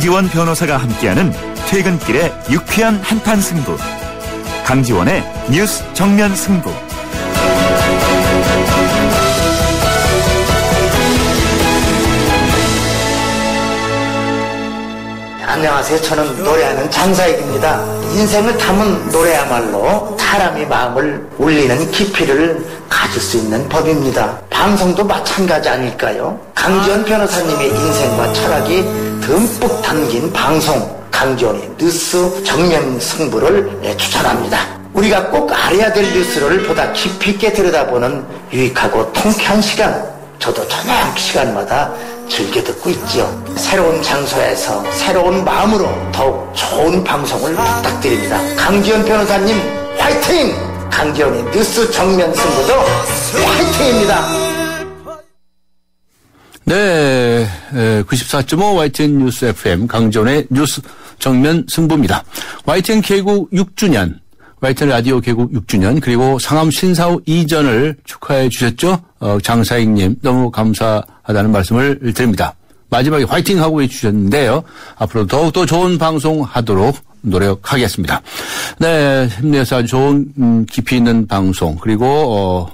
강지원 변호사가 함께하는 퇴근길의 유쾌한 한판 승부. 강지원의 뉴스 정면 승부. 안녕하세요. 저는 노래하는 장사익입니다. 인생을 담은 노래야말로 사람이 마음을 울리는 깊이를 가질 수 있는 법입니다. 방송도 마찬가지 아닐까요? 강지원 변호사님의 인생과 철학이 듬뿍 담긴 방송 강지원의 뉴스 정면 승부를 추천합니다. 우리가 꼭 알아야 될 뉴스를 보다 깊이 있게 들여다보는 유익하고 통쾌한 시간, 저도 저녁 시간마다 즐겨 듣고 있지요. 새로운 장소에서 새로운 마음으로 더욱 좋은 방송을 부탁드립니다. 강지원 변호사님 화이팅! 강지원의 뉴스 정면 승부도 화이팅입니다. 네, 94.5 YTN 뉴스 FM 강지원의 뉴스 정면 승부입니다. YTN 개국 6주년, YTN 라디오 개국 6주년, 그리고 상암 신사후 이전을 축하해 주셨죠? 장사익님 너무 감사하다는 말씀을 드립니다. 마지막에 화이팅 하고 해주셨는데요. 앞으로 더욱더 좋은 방송 하도록 노력하겠습니다. 네, 힘내서 아주 좋은 깊이 있는 방송, 그리고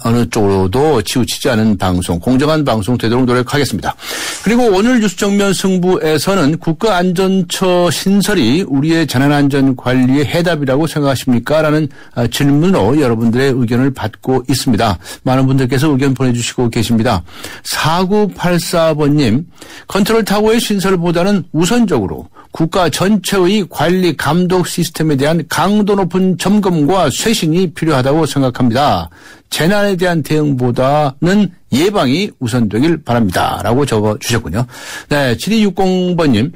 어느 쪽으로도 치우치지 않은 방송, 공정한 방송 되도록 노력하겠습니다. 그리고 오늘 뉴스 정면 승부에서는 국가안전처 신설이 우리의 재난안전 관리의 해답이라고 생각하십니까? 라는 질문으로 여러분들의 의견을 받고 있습니다. 많은 분들께서 의견 보내주시고 계십니다. 4984번님, 컨트롤타워의 신설보다는 우선적으로 국가 전체의 관리 감독 시스템에 대한 강도 높은 점검과 쇄신이 필요하다고 생각합니다. 재난에 대한 대응보다는 예방이 우선되길 바랍니다. 라고 적어주셨군요. 네, 7260번님.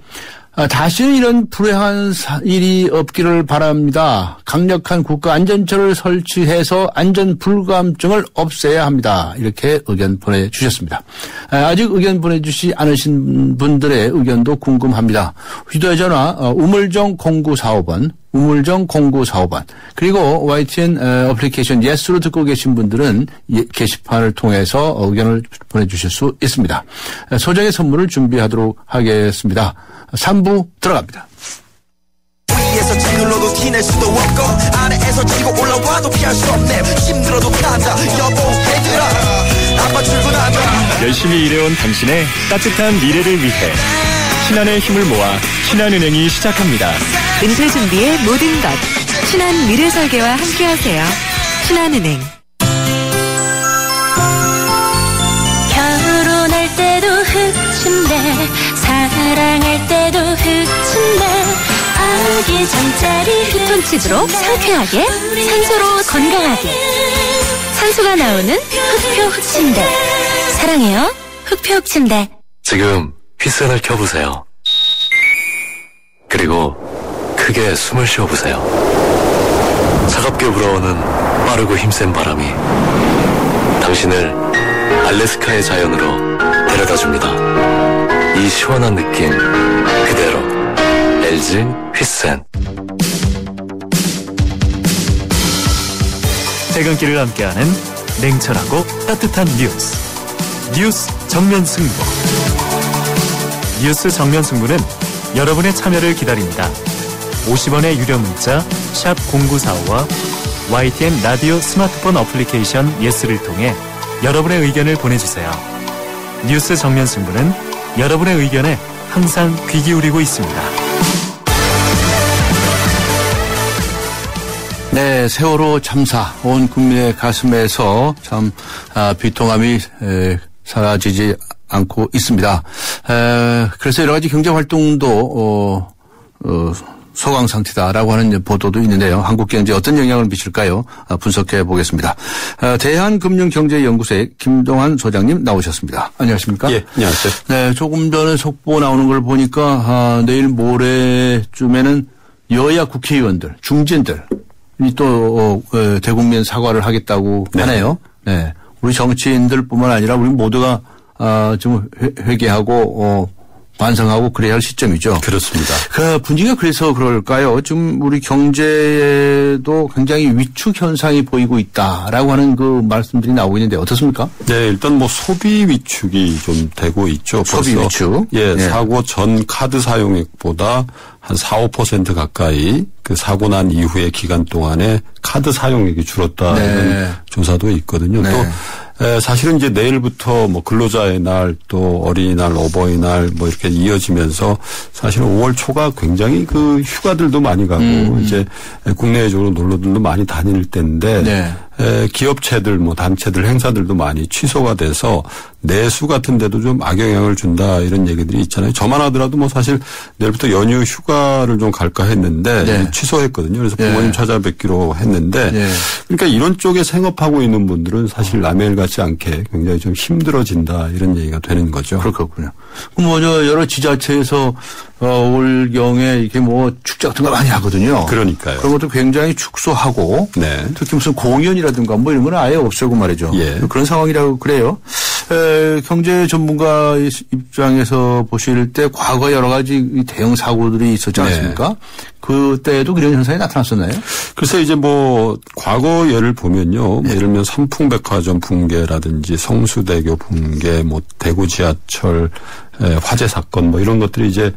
다시는 이런 불행한 일이 없기를 바랍니다. 강력한 국가안전처를 설치해서 안전불감증을 없애야 합니다. 이렇게 의견 보내주셨습니다. 아직 의견 보내주시 않으신 분들의 의견도 궁금합니다. 휴대전화 우물정 0945번, 우물정 0945번, 그리고 YTN 어플리케이션 예스로 듣고 계신 분들은 게시판을 통해서 의견을 보내주실 수 있습니다. 소정의 선물을 준비하도록 하겠습니다. 3부 들어갑니다. 위에서 짓눌러도 티낼 수도 없고 아래에서 치고 올라와도 피할 수 없네. 힘들어도 간다 여보 얘들아 아빠 출근한다. 열심히 일해온 당신의 따뜻한 미래를 위해 신한의 힘을 모아 신한은행이 시작합니다. 은퇴 준비의 모든 것 신한 미래설계와 함께하세요. 신한은행. 결혼할 때도 흑침대, 사랑할 때도 흑침대, 아기 잠자리 피톤치드로 상쾌하게, 산소로 건강하게. 산소가 나오는 흑표 흑침대. 사랑해요, 흑표 흑침대. 지금 휘센을 켜보세요. 그리고 크게 숨을 쉬어보세요. 차갑게 불어오는 빠르고 힘센 바람이 당신을 알래스카의 자연으로 데려다줍니다. 이 시원한 느낌 그대로 LG 휘센. 퇴근길을 함께하는 냉철하고 따뜻한 뉴스 정면 승부. 뉴스 정면 승부는 여러분의 참여를 기다립니다. 50원의 유료 문자 샵 0945와 YTN 라디오 스마트폰 어플리케이션 예스를 통해 여러분의 의견을 보내주세요. 뉴스 정면 승부는 여러분의 의견에 항상 귀 기울이고 있습니다. 네, 세월호 참사 온 국민의 가슴에서 참 비통함이 사라지지 않고 있습니다. 그래서 여러 가지 경제 활동도 소강 상태다라고 하는 보도도 있는데요. 한국 경제에 어떤 영향을 미칠까요? 분석해 보겠습니다. 대한금융경제연구소의 김동환 소장님 나오셨습니다. 안녕하십니까? 예, 안녕하세요. 네, 조금 전에 속보 나오는 걸 보니까 내일 모레쯤에는 여야 국회의원들, 중진들이 또 대국민 사과를 하겠다고 하네요. 네, 우리 정치인들뿐만 아니라 우리 모두가 좀 회개하고 반성하고 그래야 할 시점이죠. 그렇습니다. 그 분위기가 그래서 그럴까요? 좀 우리 경제도 굉장히 위축 현상이 보이고 있다라고 하는 그 말씀들이 나오고 있는데 어떻습니까? 네, 일단 뭐 소비 위축이 좀 되고 있죠. 소비 위축. 예, 사고 전 카드 사용액보다 한 4, 5% 가까이 그 사고 난 이후의 기간 동안에 카드 사용액이 줄었다 이런 조사도 있거든요. 또 사실은 이제 내일부터 뭐 근로자의 날 또 어린이날, 어버이날 뭐 이렇게 이어지면서 사실은 5월 초가 굉장히 그 휴가들도 많이 가고 이제 국내외적으로 놀러들도 많이 다닐 때인데 기업체들 뭐 단체들 행사들도 많이 취소가 돼서 내수 같은 데도 좀 악영향을 준다 이런 얘기들이 있잖아요. 저만 하더라도 뭐 사실 내일부터 연휴 휴가를 좀 갈까 했는데 취소했거든요. 그래서 부모님 찾아뵙기로 했는데 그러니까 이런 쪽에 생업하고 있는 분들은 사실 남의 일 같지 않게 굉장히 좀 힘들어진다 이런 얘기가 되는 거죠. 그렇군요. 뭐 여러 지자체에서 올경에 이게 뭐 축제 같은 거 많이 하거든요. 그러니까요. 그런 것도 굉장히 축소하고 특히 무슨 공연이라든가 뭐 이런 건 아예 없애고 말이죠. 그런 상황이라고 그래요. 경제 전문가 입장에서 보실 때 과거 여러 가지 대형 사고들이 있었지 않습니까? 그때도 그런 현상이 나타났었나요? 글쎄 이제 뭐 과거 예를 보면요. 예를 들면 삼풍백화점 붕괴라든지 성수대교 붕괴, 뭐 대구 지하철 화재 사건 뭐 이런 것들이 이제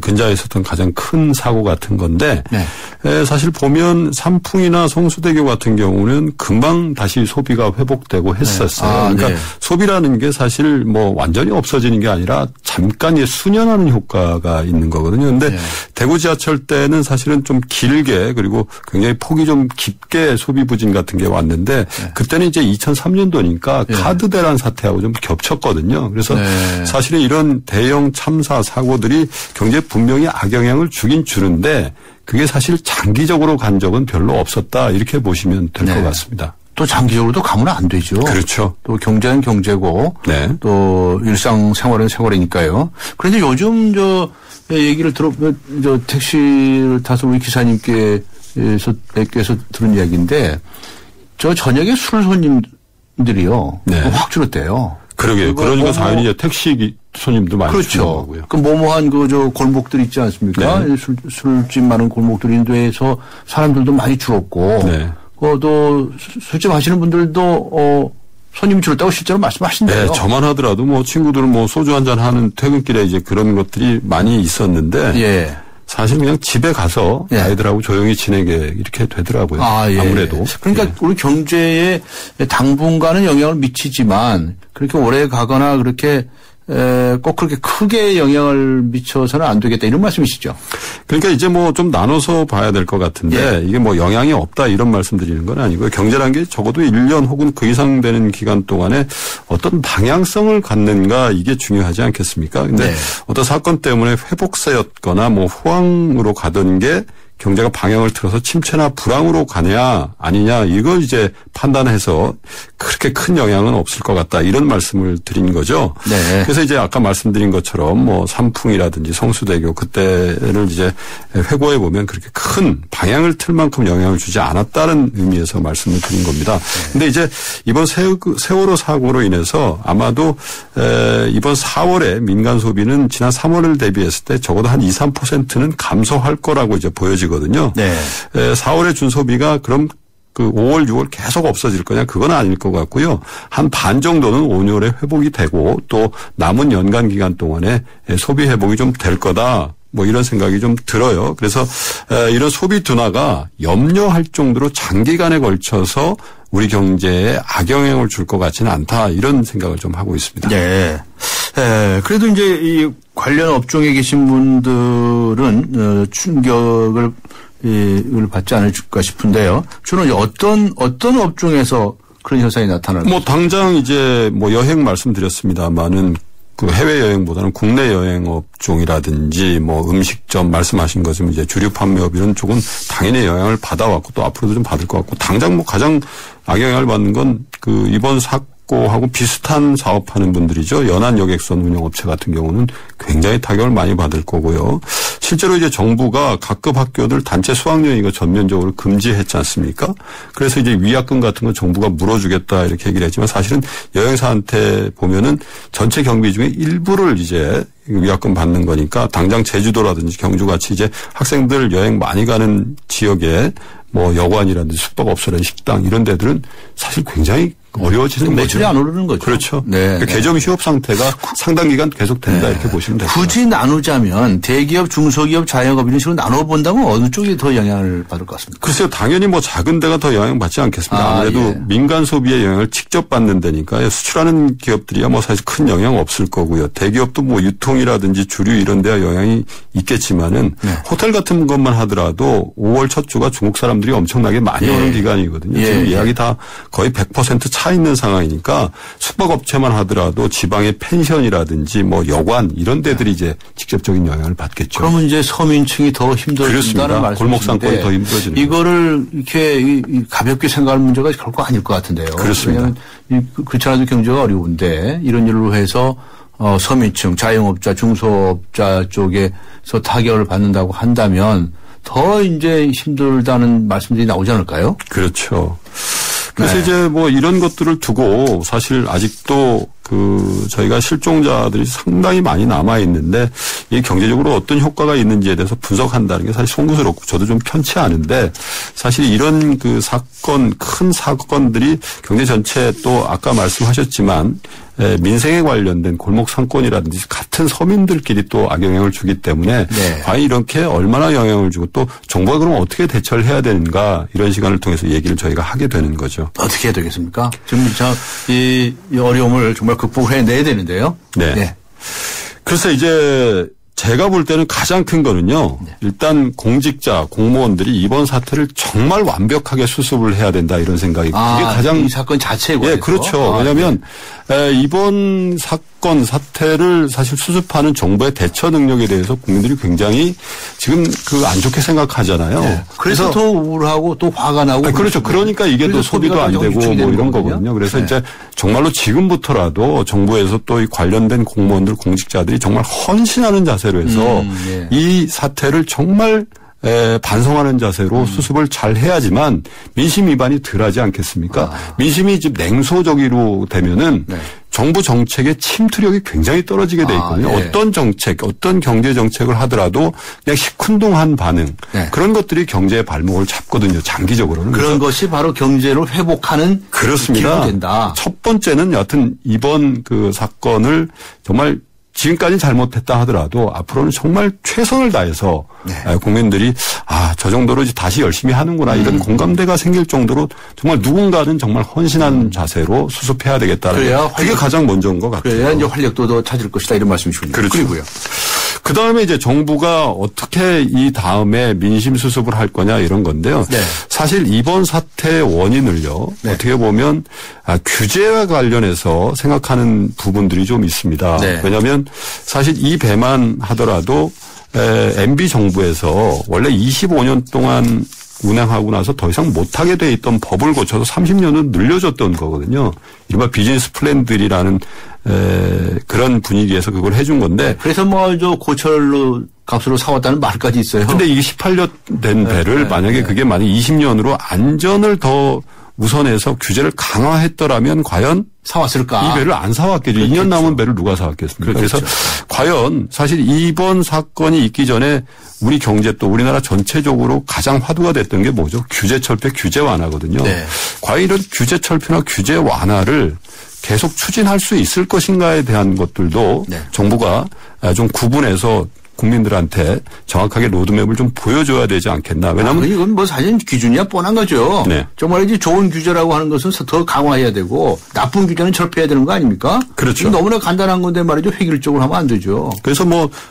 근자에 있었던 가장 큰 사고 같은 건데 사실 보면 삼풍이나 성수대교 같은 경우는 금방 다시 소비가 회복되고 했었어요. 그러니까 소비라는 게 사실 뭐 완전히 없어지는 게 아니라 잠깐 수년하는 효과가 있는 거거든요. 근데 대구 지하철 때는 사실은 좀 길게 그리고 굉장히 폭이 좀 깊게 소비 부진 같은 게 왔는데 그때는 이제 2003년도니까 카드 대란 사태하고 좀 겹쳤거든요. 그래서 사실은 이런 대형 참사 사고들이 경제에 분명히 악영향을 주긴 주는데 그게 사실 장기적으로 간 적은 별로 없었다 이렇게 보시면 될 것 같습니다. 또 장기적으로도 가면 안 되죠. 그렇죠. 또 경제는 경제고 또 일상생활은 생활이니까요. 그런데 요즘 얘기를 택시를 타서 우리 기사님께서 들은 이야기인데 저녁에 술 손님들이요. 확 줄었대요. 그러게요. 그러니까 당연히 이제 택시 손님도 많이 그렇죠. 그 뭐뭐한 골목들 있지 않습니까? 술집 많은 골목들인데서 사람들도 많이 줄었고, 또 술집 하시는 분들도 손님이 줄었다고 실제로 말씀하신대요. 저만 하더라도 뭐 친구들은 뭐 소주 한잔 하는 퇴근길에 이제 그런 것들이 많이 있었는데. 사실 그냥 집에 가서 아이들하고 조용히 지내게 이렇게 되더라고요. 아무래도. 그러니까 우리 경제에 당분간은 영향을 미치지만 그렇게 오래 가거나 그렇게 꼭 그렇게 크게 영향을 미쳐서는 안 되겠다 이런 말씀이시죠? 그러니까 이제 뭐 좀 나눠서 봐야 될 것 같은데 이게 뭐 영향이 없다 이런 말씀드리는 건 아니고요. 경제라는 게 적어도 1년 혹은 그 이상 되는 기간 동안에 어떤 방향성을 갖는가 이게 중요하지 않겠습니까? 근데 어떤 사건 때문에 회복세였거나 뭐 호황으로 가던 게 경제가 방향을 틀어서 침체나 불황으로 가냐 아니냐 이걸 이제 판단해서 그렇게 큰 영향은 없을 것 같다 이런 말씀을 드린 거죠. 그래서 이제 아까 말씀드린 것처럼 뭐 삼풍이라든지 성수대교 그때를 이제 회고해 보면 그렇게 큰 방향을 틀 만큼 영향을 주지 않았다는 의미에서 말씀을 드린 겁니다. 근데 이제 이번 세월호 사고로 인해서 아마도 이번 4월에 민간 소비는 지난 3월을 대비했을 때 적어도 한 2, 3%는 감소할 거라고 이제 보여지거든요. 4월에 준 소비가 그럼 그 5월, 6월 계속 없어질 거냐? 그건 아닐 것 같고요. 한 반 정도는 5년에 회복이 되고 또 남은 연간 기간 동안에 소비 회복이 좀 될 거다. 뭐 이런 생각이 좀 들어요. 그래서 이런 소비 둔화가 염려할 정도로 장기간에 걸쳐서 우리 경제에 악영향을 줄 것 같지는 않다. 이런 생각을 좀 하고 있습니다. 그래도 이제 이 관련 업종에 계신 분들은 충격을 받지 않을까 싶은데요. 주로 어떤 업종에서 그런 현상이 나타날까요? 뭐 당장 이제 뭐 여행 말씀드렸습니다만은 그 해외 여행보다는 국내 여행 업종이라든지 뭐 음식점 말씀하신 것처럼 이제 주류 판매업 이런 쪽은 당연히 영향을 받아왔고 또 앞으로도 좀 받을 것 같고 당장 뭐 가장 악영향을 받는 건 그 이번 확고하고 비슷한 사업하는 분들이죠. 연안 여객선 운영업체 같은 경우는 굉장히 타격을 많이 받을 거고요. 실제로 이제 정부가 각급 학교들 단체 수학여행 이거 전면적으로 금지했지 않습니까? 그래서 이제 위약금 같은 거 정부가 물어주겠다 이렇게 얘기를 했지만 사실은 여행사한테 보면은 전체 경비 중에 일부를 이제 위약금 받는 거니까 당장 제주도라든지 경주같이 이제 학생들 여행 많이 가는 지역에 뭐 여관이라든지 숙박업소라든지 식당 이런 데들은 사실 굉장히 어려워지는 거죠. 매출이 안 오르는 거죠. 그렇죠. 네. 개점 휴업 상태가 상당 기간 계속된다 이렇게 보시면 됩니다. 굳이 나누자면 대기업, 중소기업, 자영업 이런 식으로 나눠본다면 어느 쪽이 더 영향을 받을 것 같습니까? 글쎄요. 당연히 뭐 작은 데가 더 영향받지 않겠습니다. 아무래도 민간 소비의 영향을 직접 받는 데니까 수출하는 기업들이야 뭐 사실 큰 영향 없을 거고요. 대기업도 뭐 유통이라든지 주류 이런 데야 영향이 있겠지만은 호텔 같은 것만 하더라도 5월 첫 주가 중국 사람들이 엄청나게 많이 오는 기간이거든요. 지금 예약이 다 거의 100% 차 있는 상황이니까 숙박업체만 하더라도 지방의 펜션이라든지 뭐 여관 이런 데들이 이제 직접적인 영향을 받겠죠. 그러면 이제 서민층이 더 힘들어진다는 말씀이신데 골목상권이 더 힘들어지는 이거를 이렇게 가볍게 생각할 문제가 결코 아닐 것 같은데요. 그렇습니다. 왜냐하면 그렇잖아도 경제가 어려운데 이런 일로 해서 서민층, 자영업자, 중소업자 쪽에서 타격을 받는다고 한다면 더 이제 힘들다는 말씀들이 나오지 않을까요? 그렇죠. 그래서 이제 뭐 이런 것들을 두고 사실 아직도 저희가 실종자들이 상당히 많이 남아 있는데 이 경제적으로 어떤 효과가 있는지에 대해서 분석한다는 게 사실 송구스럽고 저도 좀 편치 않은데 사실 이런 큰 사건들이 경제 전체 또 아까 말씀하셨지만 민생에 관련된 골목 상권이라든지 같은 서민들끼리 또 악영향을 주기 때문에 과연 이렇게 얼마나 영향을 주고 또 정부가 그럼 어떻게 대처를 해야 되는가 이런 시간을 통해서 얘기를 저희가 하게 되는 거죠. 어떻게 해야 되겠습니까? 지금 이 어려움을 정말 극복을 해내야 되는데요. 네. 그래서 이제 제가 볼 때는 가장 큰 거는요. 일단 공직자, 공무원들이 이번 사태를 정말 완벽하게 수습을 해야 된다 이런 생각이 그게 가장 이 사건 자체에 관해서. 그렇죠. 왜냐하면 이번 사태를 사실 수습하는 정부의 대처 능력에 대해서 국민들이 굉장히 지금 안 좋게 생각하잖아요. 그래서 더 우울하고 또 화가 나고. 그렇죠. 그러니까 이게 또 소비도 안 되고 뭐 이런 거거든요. 그래서 이제 정말로 지금부터라도 정부에서 또 이 관련된 공무원들, 공직자들이 정말 헌신하는 자세로 해서 이 사태를 정말 반성하는 자세로 수습을 잘 해야지만 민심 위반이 덜하지 않겠습니까? 민심이 지금 냉소적으로 되면은 정부 정책의 침투력이 굉장히 떨어지게 돼 있거든요. 어떤 정책, 어떤 경제 정책을 하더라도 그냥 시큰둥한 반응 그런 것들이 경제의 발목을 잡거든요. 장기적으로는. 그런 것이 바로 경제를 회복하는 그렇습니다. 된다. 첫 번째는 여하튼 이번 사건을 정말 지금까지 잘못했다 하더라도 앞으로는 정말 최선을 다해서 국민들이 저 정도로 다시 열심히 하는구나 이런 공감대가 생길 정도로 정말 누군가는 정말 헌신한 자세로 수습해야 되겠다는 그게 가장 먼저인 것 같아요. 그래야 이제 활력도 더 찾을 것이다 이런 말씀이시군요. 그렇죠. 그리고요. 그 다음에 이제 정부가 어떻게 이 다음에 민심 수습을 할 거냐 이런 건데요. 사실 이번 사태의 원인을요. 어떻게 보면 규제와 관련해서 생각하는 부분들이 좀 있습니다. 왜냐하면 사실 이 배만 하더라도 MB 정부에서 원래 25년 동안 운행하고 나서 더 이상 못하게 돼 있던 법을 고쳐서 30년은 늘려줬던 거거든요. 이른바 비즈니스 플랜들이라는 그런 분위기에서 그걸 해준 건데. 그래서 고철로 값으로 사왔다는 말까지 있어요. 근데 이게 18년 된 배를 만약에 그게 만약 20년으로 안전을 더 우선해서 규제를 강화했더라면 과연 사왔을까? 이 배를 안 사왔겠죠. 2년 남은 배를 누가 사왔겠습니까? 그래서 과연 사실 이번 사건이 있기 전에 우리 경제 또 우리나라 전체적으로 가장 화두가 됐던 게 뭐죠? 규제 철폐, 규제 완화거든요. 과연 이런 규제 철폐나 규제 완화를 계속 추진할 수 있을 것인가에 대한 것들도 정부가 좀 구분해서 국민들한테 정확하게 로드맵을 좀 보여줘야 되지 않겠나. 왜냐하면 이건 사실 기준이야 뻔한 거죠. 정말 이제 좋은 규제라고 하는 것은 더 강화해야 되고 나쁜 규제는 철폐해야 되는 거 아닙니까? 그렇죠. 너무나 간단한 건데 말이죠. 획일적으로 하면 안 되죠. 그래서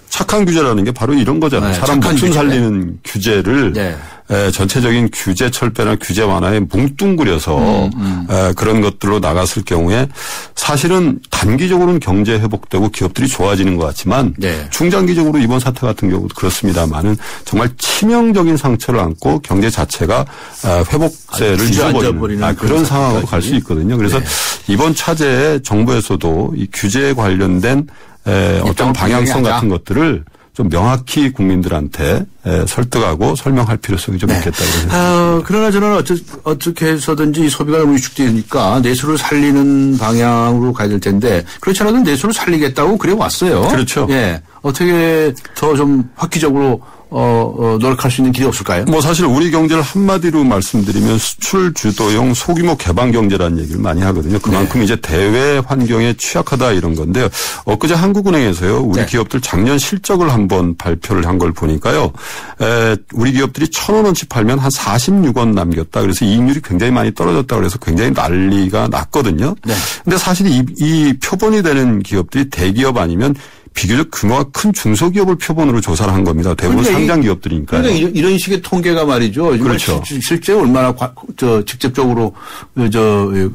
착한 규제라는 게 바로 이런 거잖아요. 사람 목숨 살리는 규제를 전체적인 규제 철폐나 규제 완화에 뭉뚱그려서 그런 것들로 나갔을 경우에 사실은 단기적으로는 경제 회복되고 기업들이 좋아지는 것 같지만 네. 중장기적으로 이번 사태 같은 경우도 그렇습니다만은 정말 치명적인 상처를 안고 경제 자체가 회복세를 잊어버리는 그런 상황으로 갈 수 있거든요. 그래서 네. 이번 차제에 정부에서도 이 규제에 관련된 어떤 방향성 같은 것들을 좀 명확히 국민들한테 설득하고 설명할 필요성이 좀 있겠다고 생각합니다. 그러나 저는 어떻게 해서든지 소비가 너무 위축되니까 내수를 살리는 방향으로 가야 될 텐데 그렇지 않아도 내수를 살리겠다고 그래 왔어요. 그렇죠. 예. 어떻게 더 좀 획기적으로 노력할 수 있는 길이 없을까요? 뭐 사실 우리 경제를 한마디로 말씀드리면 수출 주도형 소규모 개방 경제라는 얘기를 많이 하거든요. 그만큼 네. 이제 대외 환경에 취약하다 이런 건데요. 엊그제 한국은행에서요. 우리 네. 기업들 작년 실적을 한번 발표를 한 걸 보니까요. 우리 기업들이 1,000원어치 팔면 한 46원 남겼다. 그래서 이익률이 굉장히 많이 떨어졌다. 그래서 굉장히 난리가 났거든요. 네. 근데 사실 이 표본이 되는 기업들이 대기업 아니면 비교적 규모가 큰 중소기업을 표본으로 조사를 한 겁니다. 대부분 그러니까 상장 기업들이니까요. 그러니까 이런 식의 통계가 말이죠. 그렇죠. 실제 얼마나 직접적으로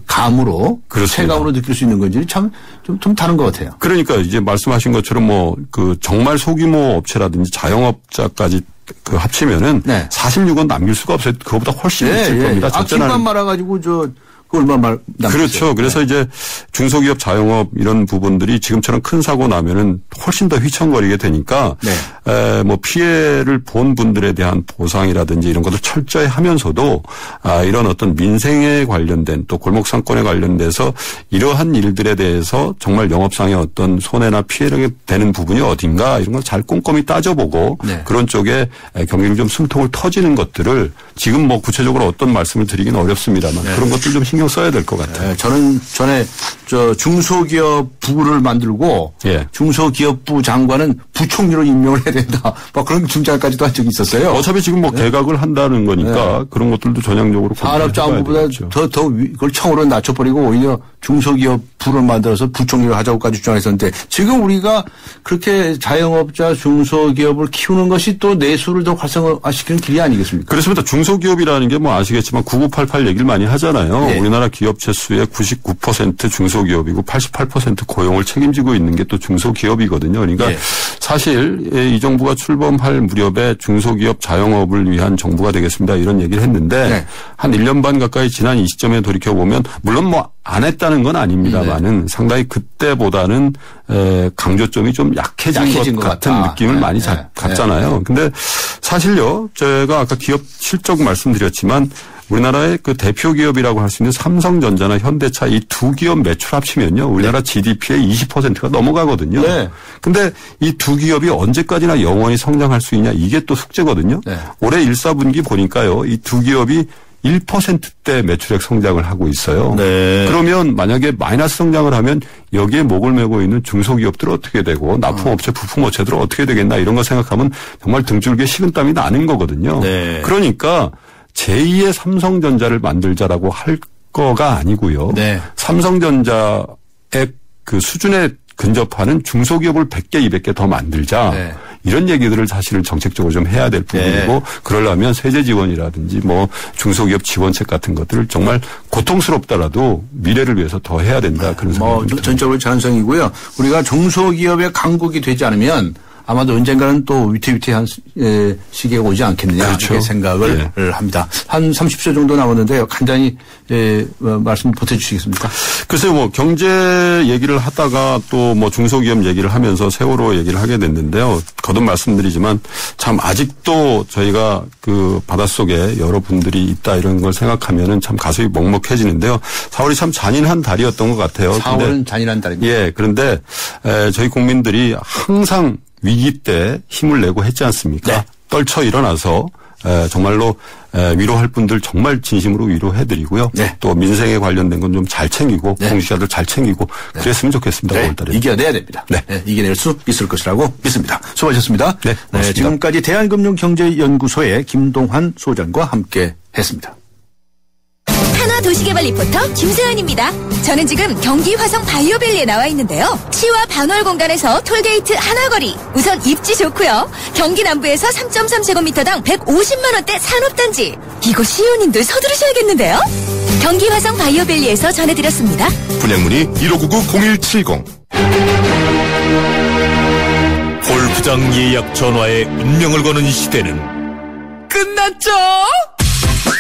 감으로 체감으로 느낄 수 있는 건지 참 좀 다른 것 같아요. 그러니까 이제 말씀하신 것처럼 뭐 그 정말 소규모 업체라든지 자영업자까지 그 합치면은 네. 46원 남길 수가 없어요. 그거보다 훨씬 있을 겁니다. 아낌만 말아가지고 얼마 그렇죠. 그래서 네. 이제 중소기업 자영업 이런 부분들이 지금처럼 큰 사고 나면은 훨씬 더 휘청거리게 되니까 네. 뭐 피해를 본 분들에 대한 보상이라든지 이런 것을 철저히 하면서도 이런 어떤 민생에 관련된 또 골목 상권에 관련돼서 이러한 일들에 대해서 정말 영업상의 어떤 손해나 피해가 되는 부분이 어딘가 이런 걸 잘 꼼꼼히 따져보고 네. 그런 쪽에 경쟁 좀 숨통을 터지는 것들을 지금 뭐 구체적으로 어떤 말씀을 드리기는 어렵습니다만 네. 그런 것들 좀 신경 써야 될 것 같아요. 네, 저는 전에 중소기업부를 만들고 예. 중소기업부 장관은 부총리로 임명을 해야 된다. 막 그런 중장까지도 한 적이 있었어요. 어차피 지금 뭐 개각을 한다는 거니까 네. 그런 것들도 전향적으로 산업자원부보다 더 그걸 청으로 낮춰버리고 오히려 중소기업부를 만들어서 부총리를 하자고까지 주장했었는데 지금 우리가 그렇게 자영업자 중소기업을 키우는 것이 또 내수를 더 활성화시키는 길이 아니겠습니까? 그렇습니다. 중소기업이라는 게 뭐 아시겠지만 9988 얘기를 많이 하잖아요. 네. 우리나라 기업체 수의 99% 중소기업이고 88% 고용을 책임지고 있는 게 또 중소기업이거든요. 그러니까 네. 사실 이 정부가 출범할 무렵에 중소기업 자영업을 위한 정부가 되겠습니다. 이런 얘기를 했는데 네. 한 1년 반 가까이 지난 이 시점에 돌이켜보면 물론 뭐 안 했다는 건 아닙니다만은 네. 상당히 그때보다는 강조점이 좀 약해진 것 같은 느낌을 네. 많이 갖잖아요. 근데 사실요. 제가 아까 기업 실적 말씀드렸지만 우리나라의 그 대표 기업이라고 할 수 있는 삼성전자나 현대차 이 두 기업 매출 합치면요. 우리나라 네. GDP의 20%가 넘어가거든요. 네. 근데 이 두 기업이 언제까지나 영원히 성장할 수 있냐 이게 또 숙제거든요. 네. 올해 1사분기 보니까요. 이 두 기업이 1%대 매출액 성장을 하고 있어요. 네. 그러면 만약에 마이너스 성장을 하면 여기에 목을 메고 있는 중소기업들은 어떻게 되고 납품업체, 부품업체들은 어떻게 되겠나 이런 거 생각하면 정말 등줄기에 식은땀이 나는 거거든요. 네. 그러니까 제2의 삼성전자를 만들자라고 할 거가 아니고요. 네. 삼성전자의 그 수준에 근접하는 중소기업을 100개, 200개 더 만들자. 네. 이런 얘기들을 사실은 정책적으로 좀 해야 될 부분이고 네. 그러려면 세제 지원이라든지 뭐 중소기업 지원책 같은 것들을 정말 고통스럽더라도 미래를 위해서 더 해야 된다. 그런 생각이 듭니다. 전적으로 찬성이고요. 우리가 중소기업의 강국이 되지 않으면 아마도 언젠가는 또 위태위태한 시기가 오지 않겠느냐 그렇죠. 이렇게 생각을 네. 합니다. 한 30초 정도 남았는데요. 간단히 말씀 보태주시겠습니까? 글쎄요. 뭐 경제 얘기를 하다가 또 뭐 중소기업 얘기를 하면서 세월호 얘기를 하게 됐는데요. 거듭 말씀드리지만 참 아직도 저희가 그 바닷속에 여러분들이 있다 이런 걸 생각하면은 참 가슴이 먹먹해지는데요. 4월이 참 잔인한 달이었던 것 같아요. 4월은 잔인한 달입니다. 예. 그런데 저희 국민들이 항상 위기 때 힘을 내고 했지 않습니까? 네. 떨쳐 일어나서 정말로 위로할 분들 정말 진심으로 위로해드리고요. 네. 또 민생에 관련된 건 좀 잘 챙기고 네. 공직자들 잘 챙기고 네. 그랬으면 좋겠습니다. 네. 5월달에. 이겨내야 됩니다. 네. 네. 이겨낼 수 있을 것이라고 믿습니다. 수고하셨습니다. 네. 네. 지금까지 대한금융경제연구소의 김동환 소장과 함께 했습니다. 한화 도시개발 리포터 김세연입니다. 저는 지금 경기 화성 바이오밸리에 나와 있는데요. 시와 반월공단에서 톨게이트 하나거리. 우선 입지 좋고요. 경기 남부에서 3.3제곱미터당 150만 원대 산업단지. 이거 시의원님들 서두르셔야겠는데요. 경기 화성 바이오밸리에서 전해드렸습니다. 분양문의 1599-0170. 골프장 예약 전화에 운명을 거는 시대는 끝났죠?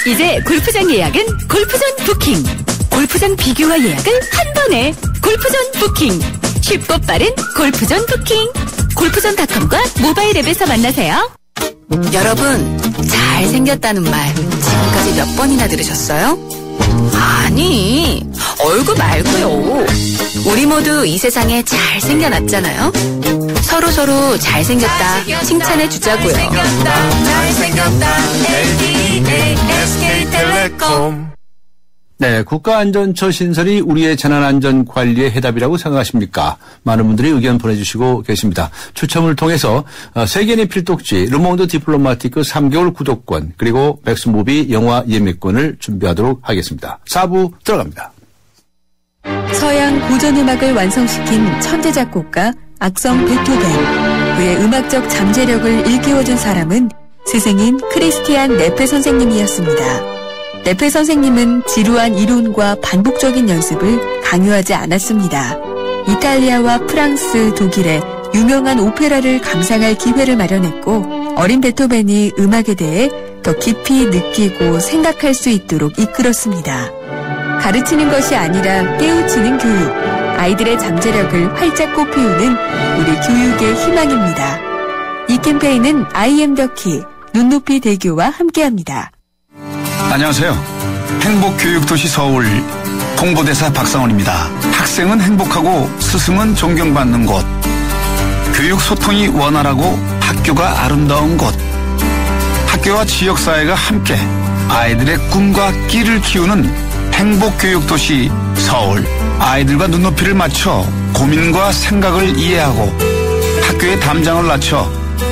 이제 골프장 예약은 골프전 부킹. 골프장 비교와 예약을 한 번에 골프전 부킹. 쉽고 빠른 골프전 부킹. 골프전.com과 모바일 앱에서 만나세요. 여러분, 잘생겼다는 말 지금까지 몇 번이나 들으셨어요? 아니, 얼굴 말고요. 우리 모두 이 세상에 잘생겨났잖아요. 서로 잘생겼다 칭찬해 주자고요. 잘생겼다 LDA SK텔레콤. 네, 국가안전처 신설이 우리의 재난안전관리의 해답이라고 생각하십니까? 많은 분들이 의견 보내주시고 계십니다. 추첨을 통해서 세계인의 필독지 르몽드 디플로마티크 3개월 구독권 그리고 백스무비 영화 예매권을 준비하도록 하겠습니다. 4부 들어갑니다. 서양 고전음악을 완성시킨 천재 작곡가 악성 베토벤. 그의 음악적 잠재력을 일깨워준 사람은 스승인 크리스티안 네페 선생님이었습니다. 네페 선생님은 지루한 이론과 반복적인 연습을 강요하지 않았습니다. 이탈리아와 프랑스, 독일의 유명한 오페라를 감상할 기회를 마련했고 어린 베토벤이 음악에 대해 더 깊이 느끼고 생각할 수 있도록 이끌었습니다. 가르치는 것이 아니라 깨우치는 교육, 아이들의 잠재력을 활짝 꽃피우는 우리 교육의 희망입니다. 이 캠페인은 I am the key, 눈높이 대교와 함께합니다. 안녕하세요. 행복교육도시 서울 홍보대사 박상원입니다. 학생은 행복하고 스승은 존경받는 곳, 교육 소통이 원활하고 학교가 아름다운 곳, 학교와 지역사회가 함께 아이들의 꿈과 끼를 키우는 행복교육도시 서울. 아이들과 눈높이를 맞춰 고민과 생각을 이해하고 학교의 담장을 낮춰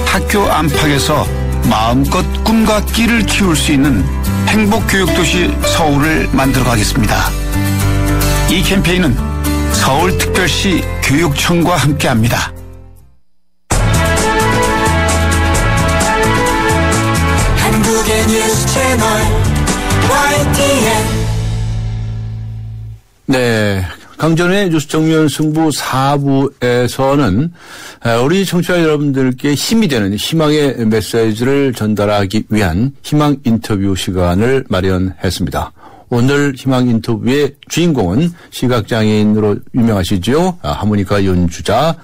학교 안팎에서 마음껏 꿈과 끼를 키울 수 있는 행복교육도시 서울을 만들어 가겠습니다. 이 캠페인은 서울특별시 교육청과 함께합니다. 한국의 뉴스 채널 YTN. 네. 강전의 뉴스 정면 승부 4부에서는 우리 청취자 여러분들께 힘이 되는 희망의 메시지를 전달하기 위한 희망 인터뷰 시간을 마련했습니다. 오늘 희망 인터뷰의 주인공은 시각장애인으로 유명하시죠. 하모니카 연주자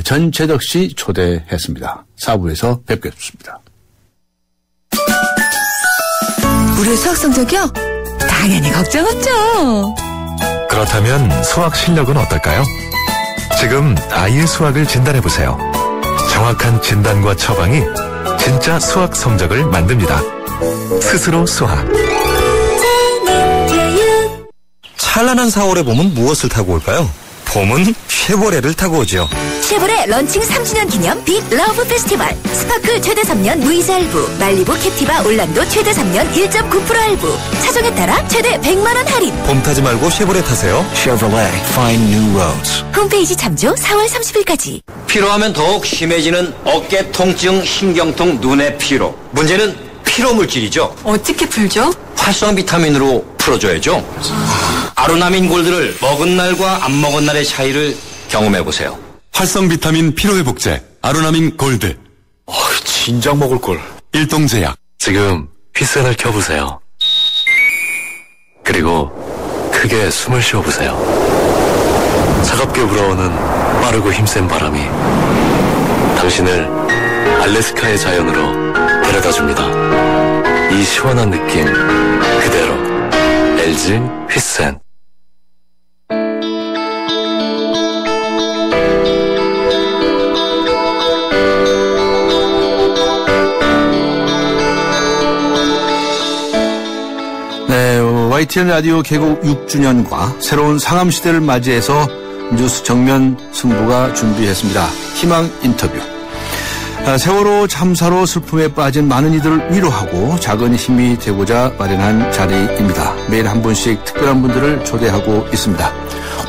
전재덕 씨 초대했습니다. 4부에서 뵙겠습니다. 우리 수학 성적이요? 당연히 걱정 없죠. 그렇다면 수학 실력은 어떨까요? 지금 아이의 수학을 진단해보세요. 정확한 진단과 처방이 진짜 수학 성적을 만듭니다. 스스로 수학. 찬란한 4월의 봄은 무엇을 타고 올까요? 봄은 쉐보레를 타고 오죠. 쉐보레 런칭 3주년 기념 빅 러브 페스티벌. 스파크 최대 3년 무이자 할부, 말리부 캡티바 올란도 최대 3년 1.9% 할부, 차종에 따라 최대 100만 원 할인. 봄 타지 말고 쉐보레 타세요. Chevrolet, find new roads. 홈페이지 참조 4월 30일까지. 피로하면 더욱 심해지는 어깨 통증, 신경통, 눈의 피로. 문제는 피로 물질이죠. 어떻게 풀죠? 활성 비타민으로 풀어줘야죠. 아로나민 골드를 먹은 날과 안 먹은 날의 차이를 경험해보세요. 활성 비타민 피로회복제 아로나민 골드. 진작 먹을걸. 일동제약. 지금 휘센을 켜보세요. 그리고 크게 숨을 쉬어보세요. 차갑게 불어오는 빠르고 힘센 바람이 당신을 알래스카의 자연으로 데려다줍니다. 이 시원한 느낌 그대로. LG 휘센. 네, YTN 라디오 개국 6주년과 새로운 상암시대를 맞이해서 뉴스 정면 승부가 준비했습니다. 희망 인터뷰. 세월호 참사로 슬픔에 빠진 많은 이들을 위로하고 작은 힘이 되고자 마련한 자리입니다. 매일 한 분씩 특별한 분들을 초대하고 있습니다.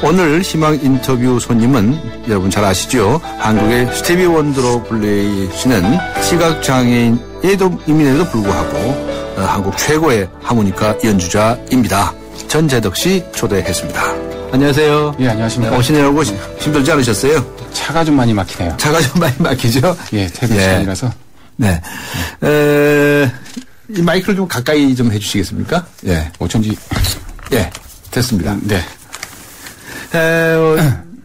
오늘 희망 인터뷰 손님은 여러분 잘 아시죠? 한국의 스티비 원더로 불리시는 시각장애인에도 이민에도 불구하고 한국 최고의 하모니카 연주자입니다. 전재덕 씨 초대했습니다. 안녕하세요. 예, 안녕하십니까. 오시느라고 힘들지 않으셨어요? 차가 좀 많이 막히네요. 차가 좀 많이 막히죠? 예, 퇴근 시간이라서. 네. 이 마이크를 좀 가까이 좀 해주시겠습니까? 예. 어쩐지. 예, 됐습니다. 네.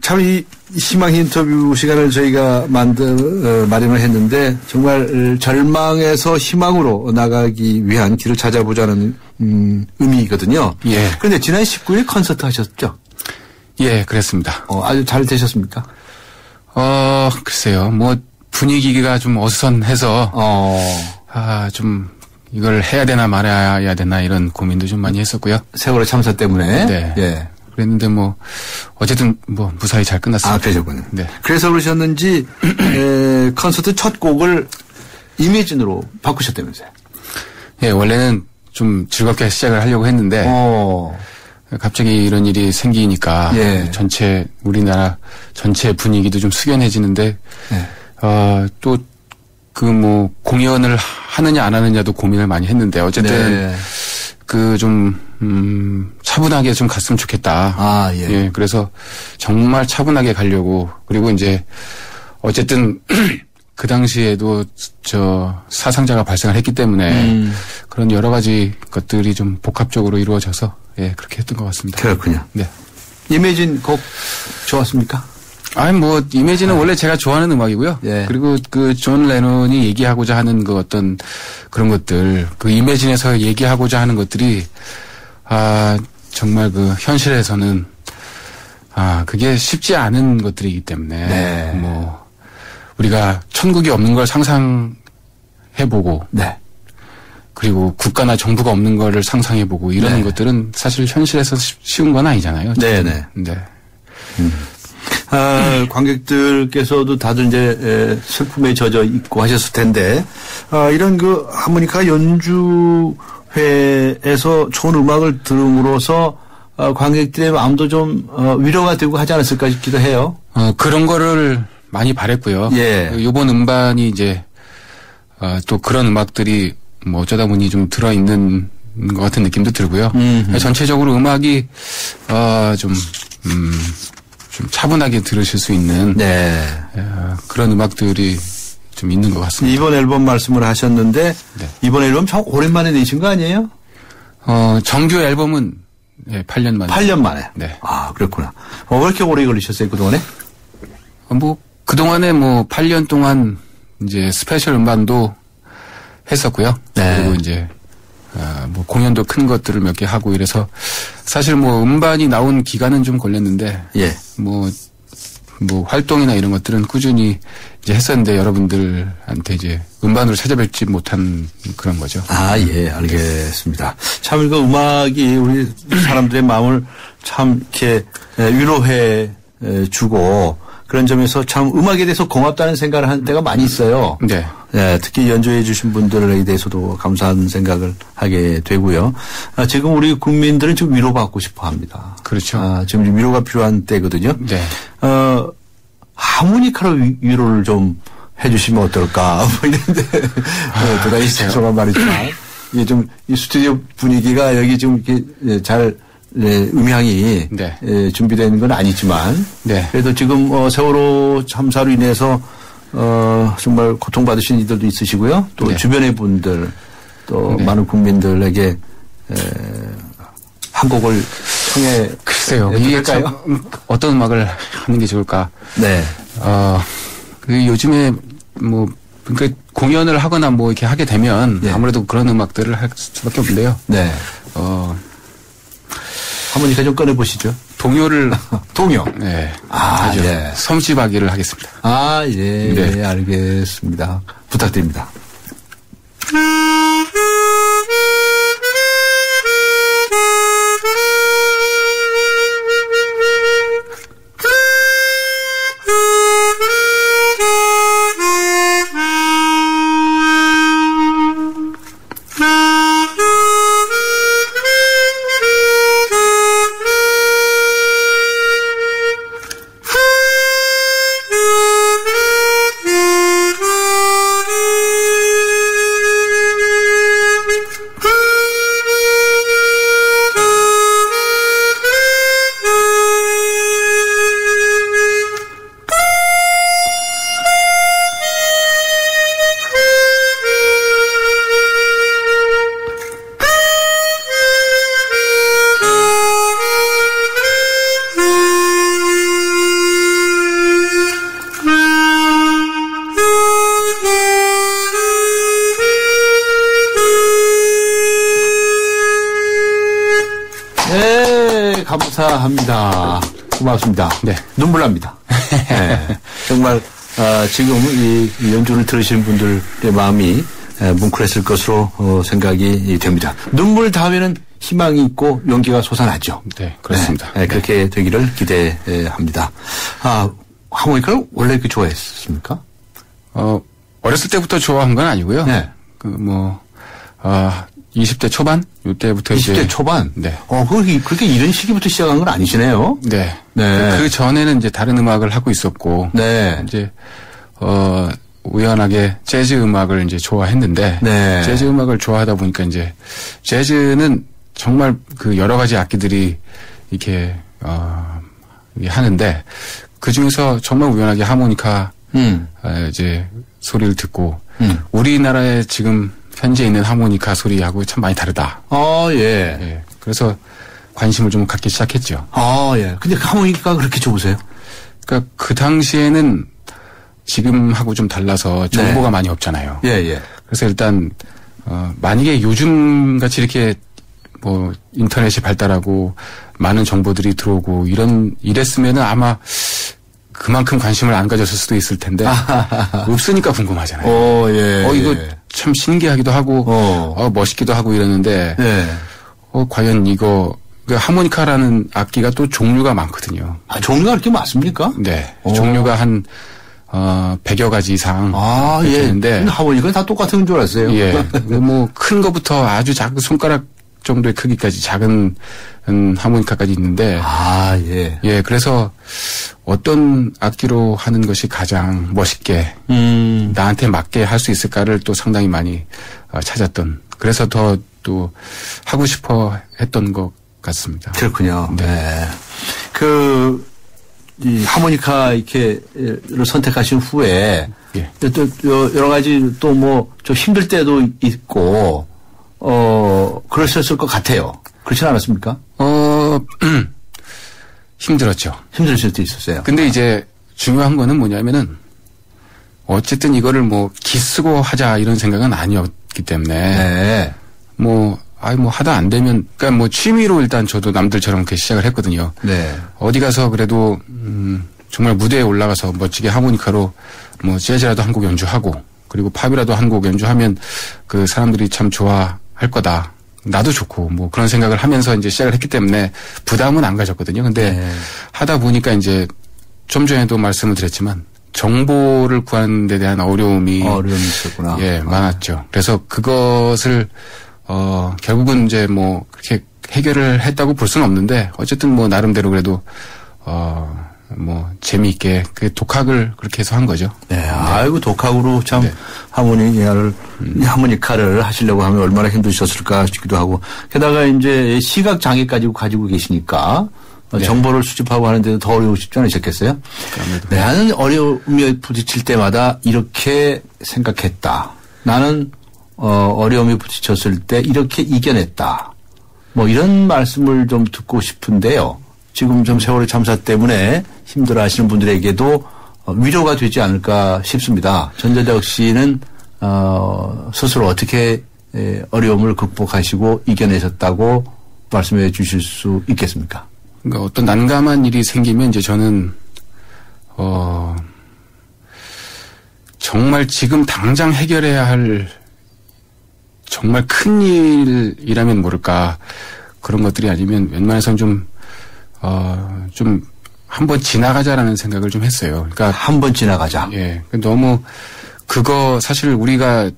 참 이 희망 인터뷰 시간을 저희가 마련을 했는데 정말 절망에서 희망으로 나가기 위한 길을 찾아보자는 의미거든요. 예. 그런데 지난 19일 콘서트 하셨죠? 예, 그랬습니다. 아주 잘 되셨습니까? 글쎄요. 뭐 분위기가 좀 어수선해서 좀 이걸 해야 되나 말아야 되나 이런 고민도 좀 많이 했었고요. 세월호 참사 때문에. 네. 예. 그랬는데 뭐 어쨌든 뭐 무사히 잘 끝났습니다. 그러셨군요. 네. 그래서 그러셨는지 콘서트 첫 곡을 이매진으로 바꾸셨다면서요? 예, 원래는 좀 즐겁게 시작을 하려고 했는데 갑자기 이런 일이 생기니까 전체 우리나라 전체 분위기도 좀 숙연해지는데 또 그 뭐 공연을 하느냐 안 하느냐도 고민을 많이 했는데 어쨌든 그 좀 차분하게 좀 갔으면 좋겠다. 예, 그래서 정말 차분하게 가려고 그리고 이제 어쨌든 그 당시에도 저 사상자가 발생을 했기 때문에 그런 여러 가지 것들이 좀 복합적으로 이루어져서 그렇게 했던 것 같습니다. 그렇군요. 네. 이매진 곡 좋았습니까? 아니 뭐 이매진은 원래 제가 좋아하는 음악이고요. 그리고 그 존 레논이 얘기하고자 하는 그 어떤 그런 것들 그 이매진에서 얘기하고자 하는 것들이 정말 그 현실에서는 그게 쉽지 않은 것들이기 때문에 뭐 우리가 천국이 없는 걸 상상해보고 그리고 국가나 정부가 없는 거를 상상해보고 이런 것들은 사실 현실에서 쉬운 건 아니잖아요. 네네. 네. 관객들께서도 다들 이제 슬픔에 젖어 있고 하셨을 텐데 이런 그 하모니카 연주회에서 좋은 음악을 들음으로써 관객들의 마음도 좀 위로가 되고 하지 않았을까 싶기도 해요. 그런 거를 많이 바랬고요. 이번 음반이 이제 또 그런 음악들이 뭐 어쩌다 보니 좀 들어있는 것 같은 느낌도 들고요. 전체적으로 음악이 좀 차분하게 들으실 수 있는 그런 음악들이 좀 있는 것 같습니다. 이번 앨범 말씀을 하셨는데 이번 앨범 참 오랜만에 내신 거 아니에요? 정규 앨범은 8년 만에. 8년 만에? 네. 그렇구나. 왜 이렇게 오래 걸리셨어요, 그동안에? 그동안에 8년 동안 이제 스페셜 음반도 했었고요. 그리고 이제 뭐 공연도 큰 것들을 몇 개 하고 이래서 사실 뭐 음반이 나온 기간은 좀 걸렸는데 뭐 활동이나 이런 것들은 꾸준히 이제 했었는데 여러분들한테 이제 음반으로 찾아뵙지 못한 그런 거죠. 예, 알겠습니다. 참 그 음악이 우리 사람들의 마음을 참 이렇게 위로해 주고 그런 점에서 참 음악에 대해서 고맙다는 생각을 하는 때가 많이 있어요. 특히 연주해 주신 분들에 대해서도 감사한 생각을 하게 되고요. 지금 우리 국민들은 지금 위로받고 싶어 합니다. 그렇죠. 지금 위로가 필요한 때거든요. 하모니카로 위로를 좀 해 주시면 어떨까. 뭐 이런데, 대단히 죄송한 말이지만, 이게 좀, 이 스튜디오 분위기가 여기 좀 이렇게 잘, 음향이 준비되는 건 아니지만 그래도 지금 세월호 참사로 인해서 정말 고통받으신 이들도 있으시고요. 또 주변의 분들 또 많은 국민들에게 한 곡을 청해 글쎄요. 이게 참 어떤 음악을 하는 게 좋을까? 그 요즘에 뭐 그러니까 공연을 하거나 뭐 이렇게 하게 되면 아무래도 그런 음악들을 할 수밖에 없는데요. 하모니카 좀 꺼내보시죠. 동요를. 동요? 네. 섬지박이를 하겠습니다. 알겠습니다. 부탁드립니다. 감사합니다. 고맙습니다. 네. 눈물 납니다. 네. 정말, 지금 이 연주를 들으시는 분들의 마음이 뭉클했을 것으로 생각이 됩니다. 눈물 다음에는 희망이 있고 용기가 솟아나죠. 네, 그렇습니다. 네, 그렇게 되기를 기대합니다. 하모니카를 원래 이렇게 좋아했습니까? 어렸을 때부터 좋아한 건 아니고요. 네. 20대 초반? 요때부터 20대 초반? 네. 그렇게 이런 시기부터 시작한 건 아니시네요? 네. 네. 그 전에는 이제 다른 음악을 하고 있었고. 네. 이제, 우연하게 재즈 음악을 이제 좋아했는데. 네. 재즈 음악을 좋아하다 보니까 이제, 재즈는 정말 그 여러 가지 악기들이 이렇게, 하는데, 그 중에서 정말 우연하게 하모니카, 이제 소리를 듣고, 우리나라에 지금 현재 있는 하모니카 소리하고 참 많이 다르다. 예. 그래서 관심을 좀 갖기 시작했죠. 예. 근데 하모니카가 그렇게 좋으세요? 그러니까 그 당시에는 지금하고 좀 달라서 정보가 많이 없잖아요. 예. 그래서 일단, 만약에 요즘 같이 이렇게 뭐 인터넷이 발달하고 많은 정보들이 들어오고 이랬으면은 아마 그만큼 관심을 안 가졌을 수도 있을 텐데 없으니까 궁금하잖아요. 예. 이거 참 신기하기도 하고 멋있기도 하고 이러는데 과연 이거 하모니카라는 악기가 또 종류가 많거든요. 종류가 그렇게 많습니까? 네. 종류가 한 100여 가지 이상 있는데 하모니카는 다 똑같은 줄 알았어요. 예. 뭐 큰 거부터 아주 작은 손가락 정도의 크기까지 작은 하모니카까지 있는데 예. 그래서 어떤 악기로 하는 것이 가장 멋있게 나한테 맞게 할 수 있을까를 또 상당히 많이 찾았던, 그래서 더 또 하고 싶어 했던 것 같습니다. 그렇군요. 네. 이 하모니카 이렇게를 선택하신 후에 또 여러 가지 또 뭐 좀 힘들 때도 있고 그러셨을 것 같아요. 그렇진 않았습니까? 힘들었죠. 힘들었을 때 있었어요. 근데 이제 중요한 거는 뭐냐면은 어쨌든 이거를 뭐 기쓰고 하자 이런 생각은 아니었기 때문에 뭐 하다 안 되면, 그러니까 뭐 취미로 일단 저도 남들처럼 그렇게 시작을 했거든요. 네. 어디 가서 그래도 정말 무대에 올라가서 멋지게 하모니카로 뭐 재즈라도 한 곡 연주하고 그리고 팝이라도 한 곡 연주하면 그 사람들이 참 좋아할 거다. 나도 좋고 뭐 그런 생각을 하면서 이제 시작을 했기 때문에 부담은 안 가졌거든요. 근데 하다 보니까 이제 좀 전에도 말씀을 드렸지만 정보를 구하는 데 대한 어려움이 있었구나. 많았죠. 그래서 그것을 결국은 이제 뭐 그렇게 해결을 했다고 볼 수는 없는데 어쨌든 뭐 나름대로 그래도 뭐 재미있게 그 독학을 그렇게 해서 한 거죠. 네. 아이고 독학으로 참 하모니카를 하시려고 하면 얼마나 힘드셨을까 싶기도 하고, 게다가 이제 시각 장애까지 가지고 계시니까 정보를 수집하고 하는데도 더 어려우시지 않으셨겠어요? 네, 나는 어려움에 부딪힐 때마다 이렇게 생각했다. 나는 어려움에 부딪혔을 때 이렇게 이겨냈다. 뭐 이런 말씀을 좀 듣고 싶은데요. 지금 좀 세월의 참사 때문에 힘들어하시는 분들에게도 위로가 되지 않을까 싶습니다. 전재덕 씨는 스스로 어떻게 어려움을 극복하시고 이겨내셨다고 말씀해 주실 수 있겠습니까? 그러니까 어떤 난감한 일이 생기면 이제 저는 정말 지금 당장 해결해야 할 정말 큰 일이라면 모를까 그런 것들이 아니면 웬만해서는 좀 한번 지나가자라는 생각을 좀 했어요. 그러니까 한번 지나가자. 예. 너무 그거 사실 우리가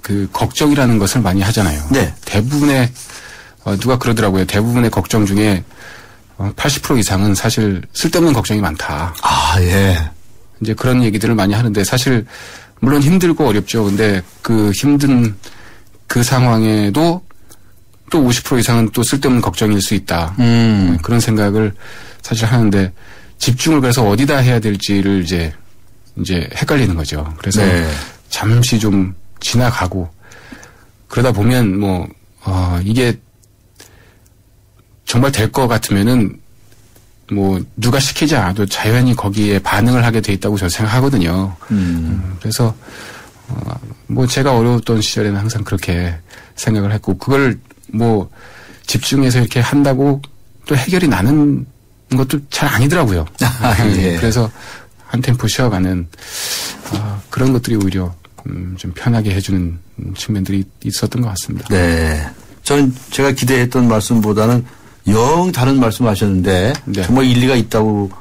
그 걱정이라는 것을 많이 하잖아요. 네. 대부분의 누가 그러더라고요. 대부분의 걱정 중에 80% 이상은 사실 쓸데없는 걱정이 많다. 예. 이제 그런 얘기들을 많이 하는데 사실 물론 힘들고 어렵죠. 근데 그 힘든 그 상황에도 또 50% 이상은 또 쓸데없는 걱정일 수 있다. 그런 생각을 사실 하는데 집중을 그래서 어디다 해야 될지를 이제 헷갈리는 거죠. 그래서 잠시 좀 지나가고 그러다 보면 이게 정말 될 것 같으면은 뭐 누가 시키지 않아도 자연히 거기에 반응을 하게 돼 있다고 저는 생각하거든요. 그래서 뭐 제가 어려웠던 시절에는 항상 그렇게 생각을 했고 그걸 뭐 집중해서 이렇게 한다고 또 해결이 나는 것도 잘 아니더라고요. 예. 그래서 한 템포 쉬어가는 그런 것들이 오히려 좀 편하게 해주는 측면들이 있었던 것 같습니다. 네. 저는 제가 기대했던 말씀보다는 영 다른 말씀하셨는데 네. 정말 일리가 있다고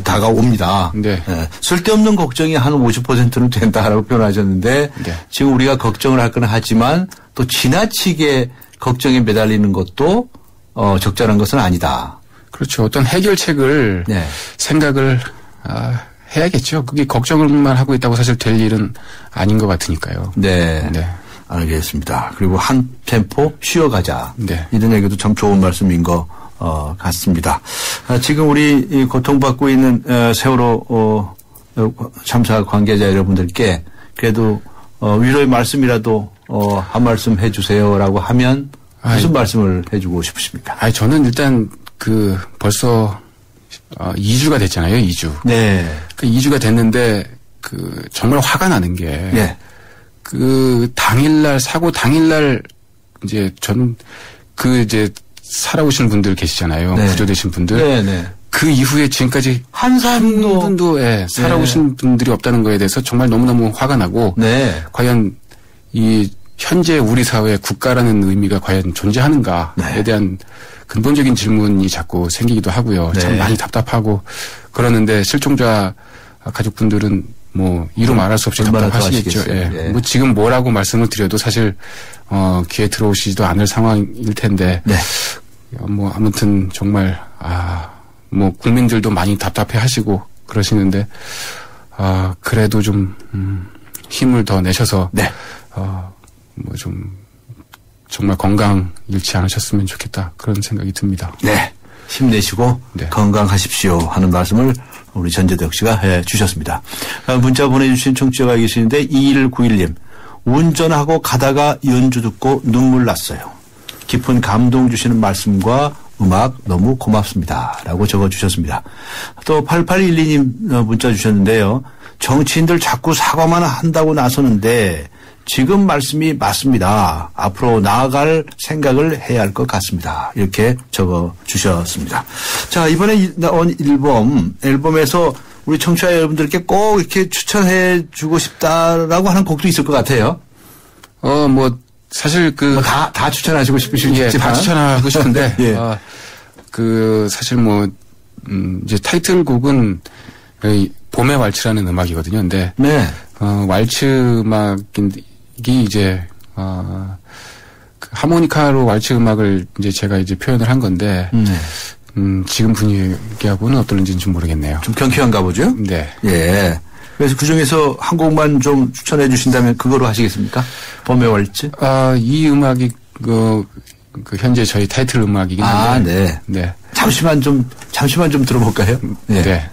다가옵니다. 네. 네. 쓸데없는 걱정이 한 50%는 된다라고 표현하셨는데 네. 지금 우리가 걱정을 할 건 하지만 또 지나치게 걱정에 매달리는 것도 적절한 것은 아니다. 그렇죠. 어떤 해결책을 네. 생각을 해야겠죠. 그게 걱정만 하고 있다고 사실 될 일은 아닌 것 같으니까요. 네. 네. 알겠습니다. 그리고 한 템포 쉬어가자. 네. 이런 얘기도 참 좋은 말씀인 것 같습니다. 지금 우리 고통받고 있는 세월호 참사 관계자 여러분들께 그래도 위로의 말씀이라도 한 말씀 해주세요라고 하면 무슨 말씀을 해주고 싶으십니까? 저는 일단 벌써 2주가 됐잖아요. 2주. 네. 2주가 됐는데 정말 화가 나는 게 네. 당일날 사고 당일날 이제 저는 이제 살아오신 분들 계시잖아요. 네. 구조되신 분들. 네, 네. 그 이후에 지금까지 한 분도 살아오신 분들이 없다는 거에 대해서 정말 너무너무 화가 나고 네. 과연 이 현재 우리 사회에 국가라는 의미가 과연 존재하는가에 대한 근본적인 질문이 자꾸 생기기도 하고요. 네. 참 많이 답답하고 그러는데 실종자 가족분들은 이루 말할 수 없이 답답하시겠죠. 예. 지금 뭐라고 말씀을 드려도 사실 귀에 들어오시지도 않을 상황일 텐데 네. 아무튼 정말 국민들도 많이 답답해하시고 그러시는데 그래도 좀 힘을 더 내셔서 네. 좀 정말 건강 잃지 않으셨으면 좋겠다 그런 생각이 듭니다. 네. 힘내시고 건강하십시오 하는 말씀을 우리 전재덕 씨가 해 주셨습니다. 문자 보내주신 청취자가 계시는데 2191님. 운전하고 가다가 연주 듣고 눈물 났어요. 깊은 감동 주시는 말씀과 음악 너무 고맙습니다. 라고 적어주셨습니다. 또 8812님 문자 주셨는데요. 정치인들 자꾸 사과만 한다고 나서는데 지금 말씀이 맞습니다. 앞으로 나아갈 생각을 해야 할 것 같습니다. 이렇게 적어주셨습니다. 자, 이번에 나온 앨범에서 우리 청취자 여러분들께 꼭 이렇게 추천해 주고 싶다라고 하는 곡도 있을 것 같아요. 사실 다 추천하시고 싶으시겠지만. 다 추천하고 싶은데. 예. 사실 이제 타이틀곡은 봄의 왈츠라는 음악이거든요. 근데. 네. 왈츠 음악이 이제, 하모니카로 왈츠 음악을 이제 제가 이제 표현을 한 건데. 지금 분위기하고는 어떨는지는 좀 모르겠네요. 좀 경쾌한가 보죠? 네. 예. 그래서 그 중에서 한 곡만 좀 추천해 주신다면 그거로 하시겠습니까? 봄의 왈츠? 이 음악이 현재 저희 타이틀 음악이긴 한데. 네. 네. 잠시만 좀 들어볼까요? 네. 네.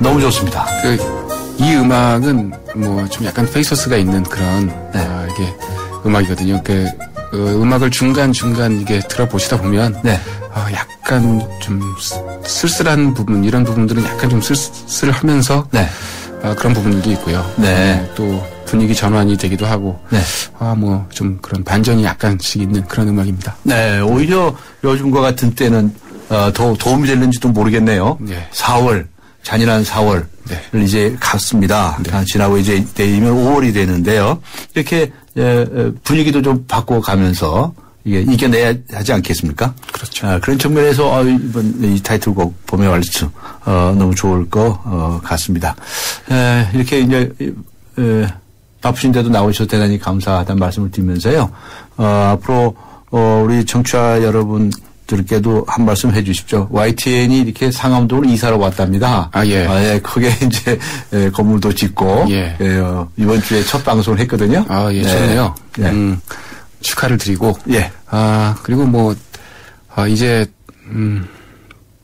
너무 좋습니다. 이 음악은 좀 약간 페이소스가 있는 그런 이게 음악이거든요. 음악을 중간중간 이게 들어보시다 보면 약간 좀 쓸쓸한 부분 이런 부분들은 약간 좀 쓸쓸하면서 그런 부분들도 있고요. 또 분위기 전환이 되기도 하고 좀 그런 반전이 약간씩 있는 그런 음악입니다. 네, 오히려 요즘과 같은 때는 더 도움이 될는지도 모르겠네요. 4월 잔인한 4월을 이제 갔습니다. 지나고 이제 내일이면 5월이 되는데요. 이렇게 분위기도 좀 바꿔가면서 이게 이겨내야 하지 않겠습니까? 그렇죠. 그런 측면에서 이번 이 타이틀곡 봄의 왈츠 너무 좋을 것 같습니다. 이렇게 이제 바쁘신데도 나오셔서 대단히 감사하다는 말씀을 드리면서요. 앞으로 우리 청취자 여러분들께도 한 말씀 해 주십시오. YTN이 이렇게 상암동을 이사로 왔답니다. 예. 크게 이제 건물도 짓고 이번 주에 첫 방송을 했거든요. 예, 좋네요. 축하를 드리고 그리고 이제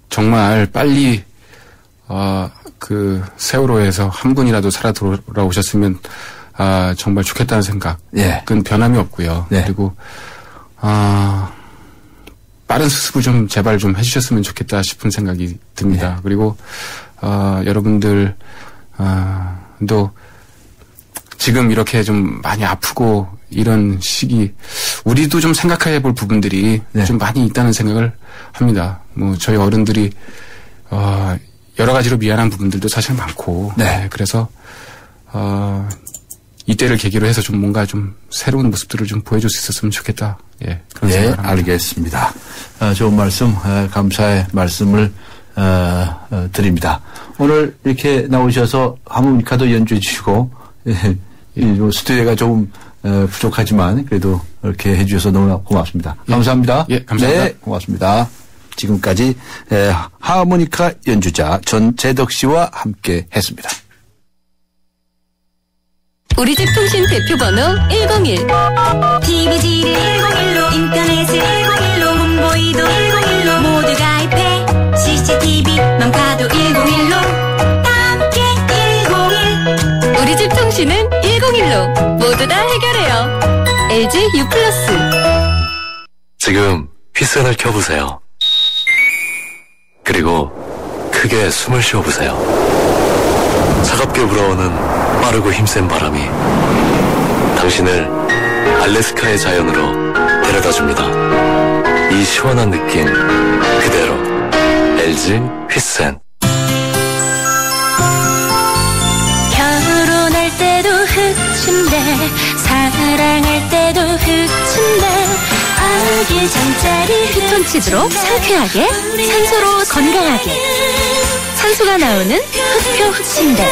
정말 빨리 그 세월호에서 한 분이라도 살아 돌아오셨으면 정말 좋겠다는 생각은 변함이 없고요. 그리고 빠른 수습을 좀 제발 좀 해주셨으면 좋겠다 싶은 생각이 듭니다. 그리고 여러분들 또 지금 이렇게 좀 많이 아프고 이런 시기 우리도 좀 생각해 볼 부분들이 좀 많이 있다는 생각을 합니다. 뭐 저희 어른들이 여러 가지로 미안한 부분들도 사실 많고 그래서 이때를 계기로 해서 좀 뭔가 좀 새로운 모습들을 좀 보여줄 수 있었으면 좋겠다. 그런 생각을 합니다. 알겠습니다. 좋은 말씀, 감사의 말씀을 드립니다. 오늘 이렇게 나오셔서 하모니카도 연주해 주시고 스튜디오가 조금 부족하지만 그래도 이렇게 해주셔서 너무 고맙습니다. 감사합니다. 감사합니다. 네, 고맙습니다. 지금까지 하모니카 연주자 전재덕 씨와 함께 했습니다. 우리 집 통신 대표번호 101. TV지를 101로 인터넷을 101로 문보이도 101로 모두 가입해 CCTV만 봐도 101로 함께 101. 우리 집 통신은 101로 모두 다 해결해요. LG U+. 지금 휘센을 켜보세요. 그리고 크게 숨을 쉬어보세요. 차갑게 불어오는 빠르고 힘센 바람이 당신을 알래스카의 자연으로 데려다줍니다. 이 시원한 느낌 그대로 LG 휘센. 결혼할 때도 흑침대 사랑할 때도 흑침대 아기 잠자리 피톤치드로 상쾌하게 산소로 건강하게 산소가 나오는 흑표 흑침대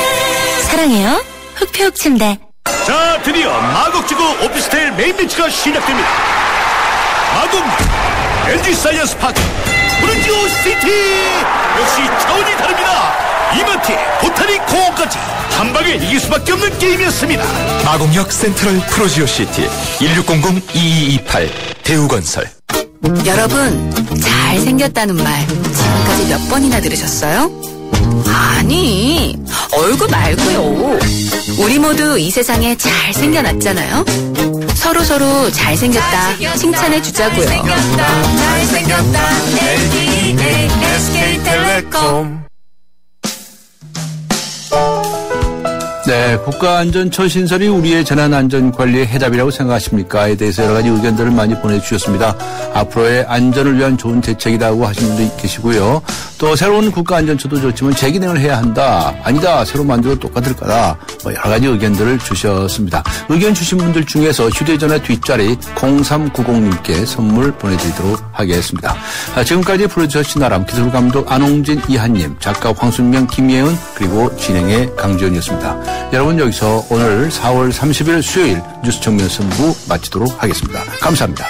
사랑해요 흑표 흑침대. 자, 드디어 마곡지구 오피스텔 메인 매치가 시작됩니다. 마곡 LG 사이언스 파크 프로지오 시티 역시 차원이 다릅니다. 이마트에 보타닉 공원까지 한 방에 이길 수밖에 없는 게임이었습니다. 마곡역 센트럴 프로지오시티 1600-2228 대우건설. 여러분 잘생겼다는 말 지금까지 몇 번이나 들으셨어요? 아니 얼굴 말고요. 우리 모두 이 세상에 잘생겨났잖아요. 서로 잘생겼다 칭찬해 주자고요. 잘생겼다 LTE SK텔레콤. 네, 국가안전처 신설이 우리의 재난안전관리의 해답이라고 생각하십니까?에 대해서 여러 가지 의견들을 많이 보내주셨습니다. 앞으로의 안전을 위한 좋은 대책이라고 하시는 분도 계시고요. 또 새로운 국가안전처도 좋지만 재기능을 해야 한다. 아니다. 새로 만들어도 똑같을 거다. 여러 가지 의견들을 주셨습니다. 의견 주신 분들 중에서 휴대전화 뒷자리 0390님께 선물 보내드리도록 하겠습니다. 지금까지 프로듀서 신아람, 기술감독 안홍진, 이한님, 작가 황순명, 김예은, 그리고 진행의 강지원이었습니다. 여러분 여기서 오늘 4월 30일 수요일 뉴스 정면 승부 마치도록 하겠습니다. 감사합니다.